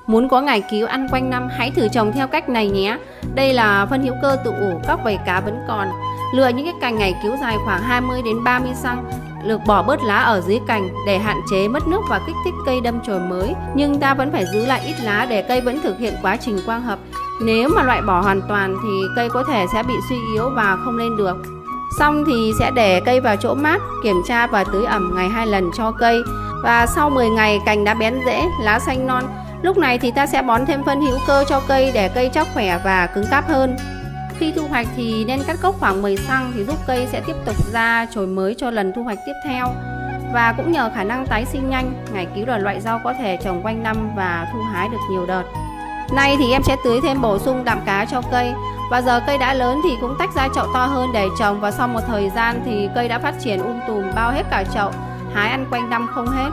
Muốn có ngải cứu ăn quanh năm, hãy thử trồng theo cách này nhé. Đây là phân hữu cơ tự ủ, các vảy cá vẫn còn. Lựa những cái cành ngải cứu dài khoảng 20 đến 30 cm, lược bỏ bớt lá ở dưới cành để hạn chế mất nước và kích thích cây đâm chồi mới. Nhưng ta vẫn phải giữ lại ít lá để cây vẫn thực hiện quá trình quang hợp. Nếu mà loại bỏ hoàn toàn thì cây có thể sẽ bị suy yếu và không lên được. Xong thì sẽ để cây vào chỗ mát, kiểm tra và tưới ẩm ngày 2 lần cho cây. Và sau 10 ngày cành đã bén rễ, lá xanh non. Lúc này thì ta sẽ bón thêm phân hữu cơ cho cây để cây chắc khỏe và cứng cáp hơn. Khi thu hoạch thì nên cắt gốc khoảng 10 cm thì giúp cây sẽ tiếp tục ra chồi mới cho lần thu hoạch tiếp theo. Và cũng nhờ khả năng tái sinh nhanh, ngải cứu là loại rau có thể trồng quanh năm và thu hái được nhiều đợt. Nay thì em sẽ tưới thêm bổ sung đạm cá cho cây. Và giờ cây đã lớn thì cũng tách ra chậu to hơn để trồng, và sau một thời gian thì cây đã phát triển tùm bao hết cả chậu, hái ăn quanh năm không hết.